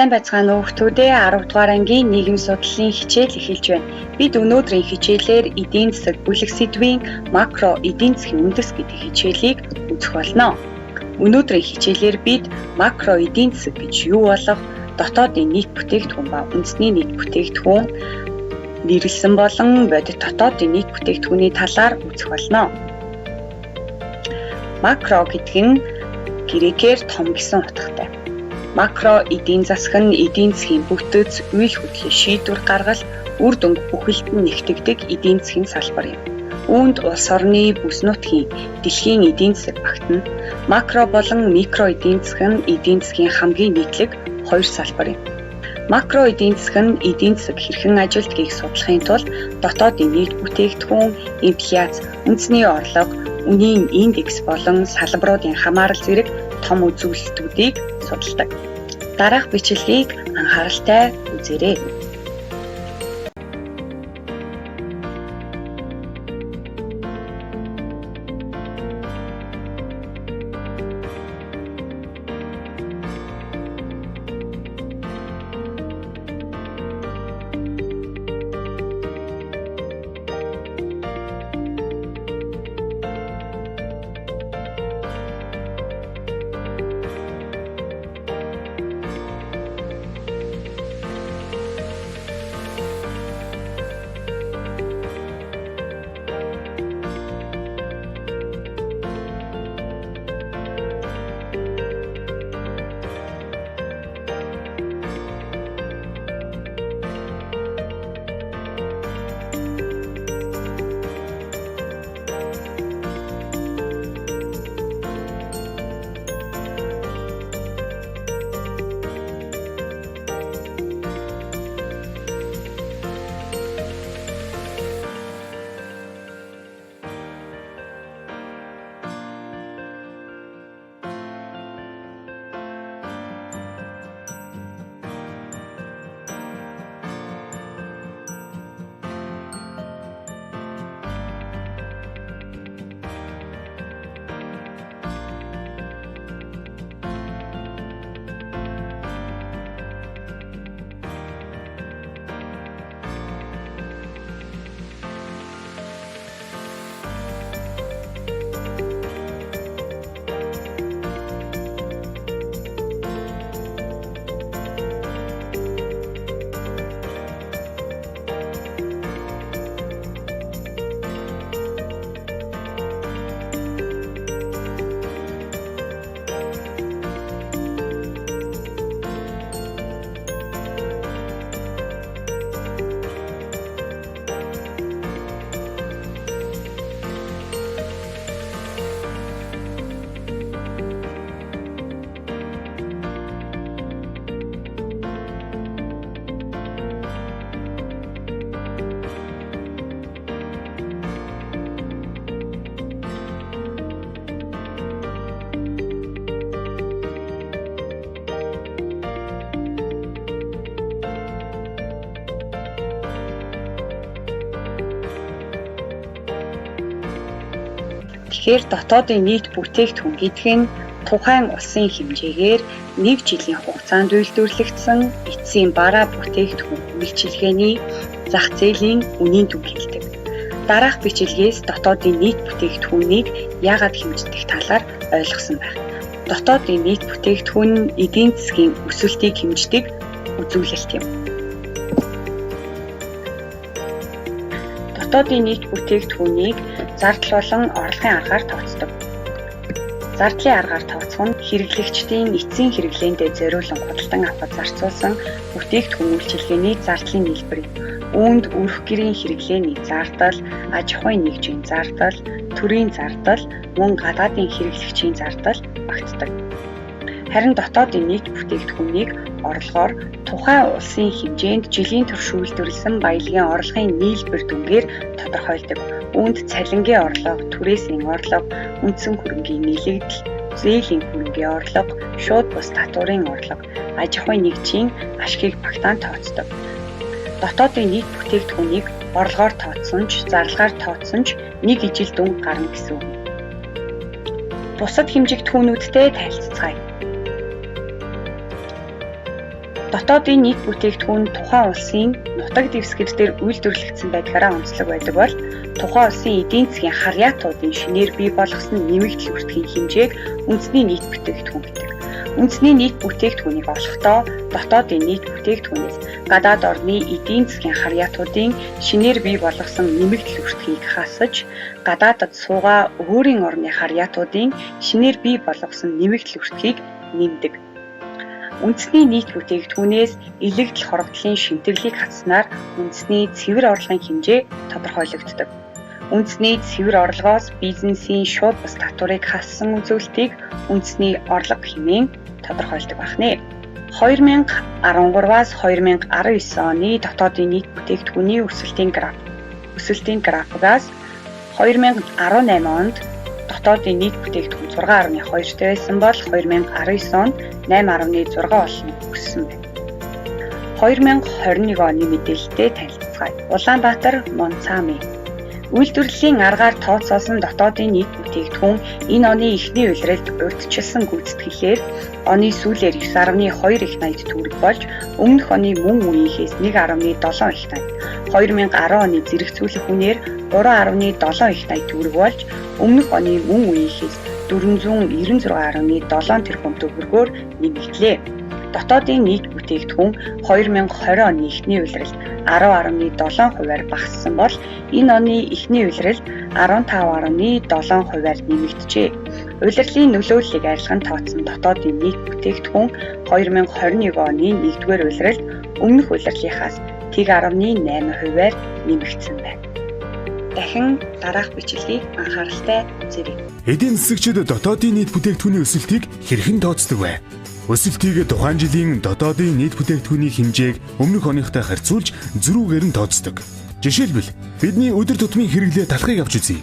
Сайн байцгаана уу хүүхдүүдээ 10 дугаар ангийн нийгэм судлалын хичээл эхэлж байна. Бид өнөөдрийн хичээлээр эдийн засаг бүлэг сэдвийн макро эдийн засгийн үндэс гэдэг хичээлийг үзэх болно. Өнөөдрийн хичээлээр бид макро эдийн засаг гэж юу болох, дотоодын нийт бүтээгдэхүүн ба үндэсний нийт бүтээгдэхүүн нэрлсэн болон бодит дотоодын нийт бүтээгдэхүүний талаар үзэх болно. Макро гэдэг нь грекээр том гэсэн утгатай. Макро эдийн засаг нь эдийн засгийн бүтэц, үйл хөдлөлийн шийдвэр гаргалт, үр дүнг бүхэлд нь нэгтгэдэг эдийн засгийн салбар юм. Үүнд улс орны, бүс нутгийн, дэлхийн эдийн засаг багтана. Макро болон микро эдийн засаг нь эдийн засгийн хамгийн нийтлэг хоёр салбар юм. Макро эдийн засаг нь эдийн засаг хэрхэн ажилдгийг судлахын тулд дотоодын нийт бүтээгдэхүүн, инфляц, үндэсний орлого, үнийн индекс болон салбаруудын хамаарал зэрэг том үзүүлэлтүүдийг судалдаг. Дараах бичлэгийг анхааралтай үзээрэй. Тэгэхээр дотоодын нийт бүтээгдэхүүн гэдэг нь тухайн улсын хэмжээгээр нэг жилийн хугацаанд үйлдвэрлэгдсэн эцсийн бараа бүтээгдэхүүн үйлчилгээний зах зээлийн үнийн түг хэлдэг. Дараах бичлэгээс дотоодын нийт бүтээгдэхүүнийг яагаад хэмждэг талаар ойлгосон байх. Дотоодын нийт бүтээгдэхүүн нь эдийн засгийн өсөлтийг хэмждэг үзүүлэлт юм. Дотоодын нийт бүтээгдэхүүнийг зардал болон орлогын аргаар тооцдог. Зардлын аргаар тооцох нь хэрэглэгчдийн эцсийн хэрэглээндээ зориулан худалдан авахд зарцуулсан бүтээгдэхүүн үйлчилгээний зардлын нийлбэр юм. Үүнд өрх гэрийн хэрэглээний зардал, аж ахуйн нэгжийн зардал, төрийн зардал, мөн гадаадын хэрэглэгчийн зардал багтдаг. Харин дотоодын нийт бүтээгдэхүүнийг орлогоор тухайн улсын хэмжээнд жилийн турш үйлдвэрлэсэн баялагын орлогын нийлбэр дүнгээр тодорхойлдог. Үүнд цалингийн орлого, түрээсийн орлого, үндсэн хөрөнгийн нийлэгдэл, зээлийн хөрөнгийн орлого, шууд бус татварын орлого, аж ахуйн нэгжийн ашгийг багтаан тооцдог. Дотоодын нийт бүтээгдэхүүнийг орлогоор тооцсон ч, зарлагаар тооцсон ч нэг ижил дүнг гарна гэсэн үг. Бусад хэмжигдэхүүнүүдтэй танилцгаая. Дотоодын нийт бүтээгдэхүүн тухайн улсын нутаг дэвсгэр дээр үйлдвэрлэгдсэн байдгаараа онцлог байдаг бол тухайн улсын эдийн засгийн харьяатуудын шинээр бий болгосон нэмэгдэл хүртэхийн хэмжээг үндэсний нийт бүтээгдэхүүн гэдэг. Үндэсний нийт бүтээгдэхүүнийг олохдоо дотоодын нийт бүтээгдэхүүнээс гадаад орны эдийн засгийн харьяатуудын шинээр бий болгосон нэмэгдэл хүртэхийг хасаж, гадаадд суугаа өөрийн орны харьяатуудын шинээр бий болгосон нэмэгдэл хүртэхийг нэмдэг. Үндэсний нийт бүтээгдэхүүнээс илэгдэл хорогдлын шимтгэлийг хатснаар үндэсний цэвэр орлогын хэмжээ тодорхойлогддог. Үндэсний цэвэр орлогоос бизнесийн шууд бус татварыг хассан үзүүлэлтийг үндэсний орлого хэмээн тодорхойлдог байна. 2013-аас 2019 оны дотоодын нийт бүтээгдэхүүний өсөлтийн графикаас 2018 онд дотоодын нийт бүтээгдэхүүн 6.2 байсан бол 2019 онд 8.6 болно өссөн байна. 2021 оны мэдээлэлтэй танилцгаая. Улаанбаатар Монцами үйлдвэрлэлийн аргаар тооцоосон дотоодын нийт бүтээгдэхүүн энэ оны эхний улиралд урьдчилсан гүйцэтгэлээр оны сүүлээр 9.2 их найд төгрөг болж өмнөх оны мөн үеийнхээс 1.7 их найд, 2010 оны зэрэгцүүлэх үнээр 3.7 их найд төгрөг болж өмнөх оны мөн үеийнхээс 496.7 тэрбум төгрөгөөр нэмэгдлээ. Дотоодын нийт бүтээгдэхүүн 2020 оны эхний улиралд 10.7%-аар багассан бол энэ оны эхний улиралд 15.7%-аар нэмэгджээ. Улирлын нөлөөллийг арилган тооцсон дотоодын нийт бүтээгдэхүүн 2021 оны 1-р улиралд өмнөх улирлынхаас 1.8%-аар нэмэгдсэн байна. Дахин дараах бичлэгийг анхааралтай үзээрэй. Эдийн засагчид дотоодын нийт бүтээгдэхүүний өсөлтийг хэрхэн тооцдог вэ? Өсөлтийг тухайн жилийн дотоодын нийт бүтээгдэхүүний хэмжээг өмнөх оныхтой харьцуулж зөрүүгээр нь тооцдог. Жишээлбэл бидний өдөр тутмын хэрэглээ талхыг авч үзье.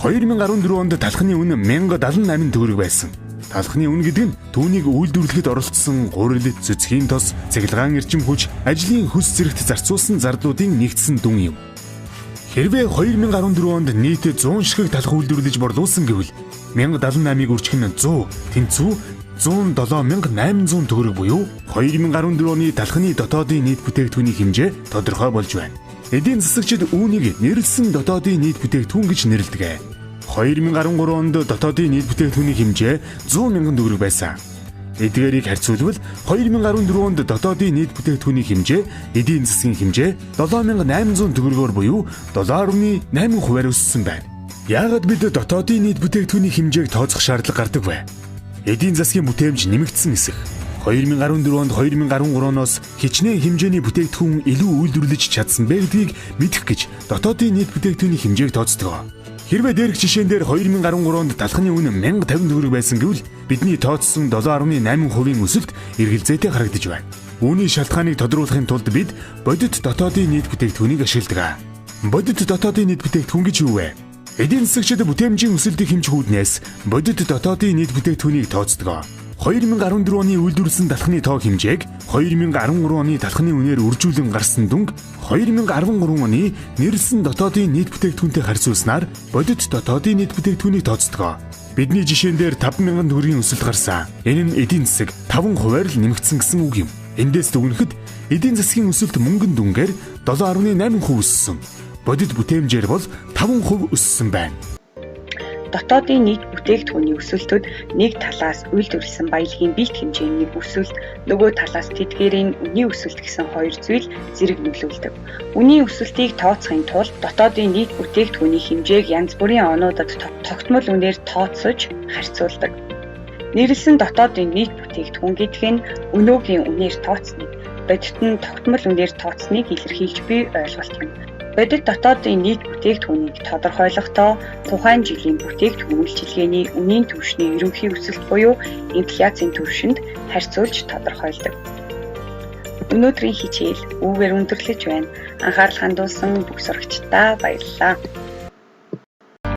2014 онд талхны үн 1078 төгрөг байсан. Талхны үн гэдэг нь түүнийг үйлдвэрлэхэд оролцсон гурил, цэцгийн тос, цахилгаан эрчим хүч, ажлын хөс зэрэгт зарцуулсан зардлуудын нэгдсэн дүн юм. Хэрвээ 2014 онд нийт 100 ширхэг талх үйлдвэрлэж борлуулсан гэвэл 1078-ыг үржих нь 100, тэнцүү 107,800 төгрөг буюу 2014 оны талхны дотоодын нийт бүтээгдэхүүний хэмжээ тодорхой болж байна. Эдийн засагчид үүнийг нэрлсэн дотоодын нийт бүтээгдэхүүн гэж нэрлэдэг. 2013 онд дотоодын нийт бүтээгдэхүүний хэмжээ 100,000 төгрөг байсан. Эдгээрийг харьцуулбал 2014 онд дотоодын нийт бүтээгдэхүүний хэмжээ эдийн засгийн хэмжээ 7,800 төгрөгөөр буюу 7.8%-аар өссөн байна. Яагаад бид дотоодын нийт бүтээгдэхүүний хэмжээг тооцох шаардлага гардаг вэ? Эдийн засгийн бүтээмж нэмэгдсэн эсэх. 2014 онд 2013 оноос хичнээн хэмжээний бүтээгдэхүүн илүү үйлдвэрлэж чадсан бэ гэдгийг мэдэх гэж дотоодын нийт бүтээгдэхүүний хэмжээг тооцдог. Хэрвээ дээрх жишээн дээр 2013 онд талхны үн 1050 төгрөг байсан гэвэл бидний тооцсон 7.8%-ийн өсөлт эргэлзээтэй харагдаж байна. Үүний шалтгааныг тодруулахын тулд бид бодит дотоодын нийт бүтээгдэхүүнийг ашигладаг. Бодит дотоодын нийт бүтээгдэхүүн гэж юу вэ? Эдийн засагчид бүтээмжийн өсөлтийг хэмжих үүднээс бодит дотоодын нийт бүтээгдэхүүнийг тооцдог. 2014 оны үйлдвэрлэсэн талхны тоо хэмжээг 2013 оны талхны үнээр үржүүлэн гарсан дүнг 2013 оны нэрлсэн дотоодын нийт бүтээгдэхүүнтэй харьцуулснаар бодит дотоодын нийт бүтээгдэхүүнийг тооцдог. Бидний жишээн дээр 5,000 төгрөгийн өсөлт гарсан. Энэ нь эдийн засаг 5%-аар л нэмэгдсэн гэсэн үг юм. Эндээс дүгнэхэд эдийн засгийн өсөлт мөнгөн дүнгээр 7.8% өссөн. Бодит бүтээмжээр бол 5% өссөн байна. Дотоодын нийт бүтээгдэхүүний өсөлтөд нэг талаас үйлдвэрлэсэн баялагын бит хэмжээний өсөлт, нөгөө талаас тэдгээрийн үнийн өсөлт гэсэн хоёр зүйл зэрэг нөлөөлдөг. Үнийн өсөлтийг тооцохын тулд дотоодын нийт бүтээгдэхүүний хэмжээг янз бүрийн онуудад тогтмол үнээр тооцож харьцуулдаг. Нэрлсэн дотоодын нийт бүтээгдэхүүн гэдэг нь өнөөгийн үнээр тооцныг, бодит нь тогтмол үнээр тооцныг илэрхийлж буй ойлголт юм. Бодит дотоодын нийт бүтээгдэхүүнийг тодорхойлохдоо тухайн жилийн бүтээгдэхүүн үйлчилгээний үнийн түвшний ерөнхий өсөлт буюу инфляцийн түвшинд харьцуулж тодорхойлдог. Өнөөдрийн хичээл үүгээр өндөрлөж байна. Анхаарал хандуулсан бүх сурагчдаа баярлалаа.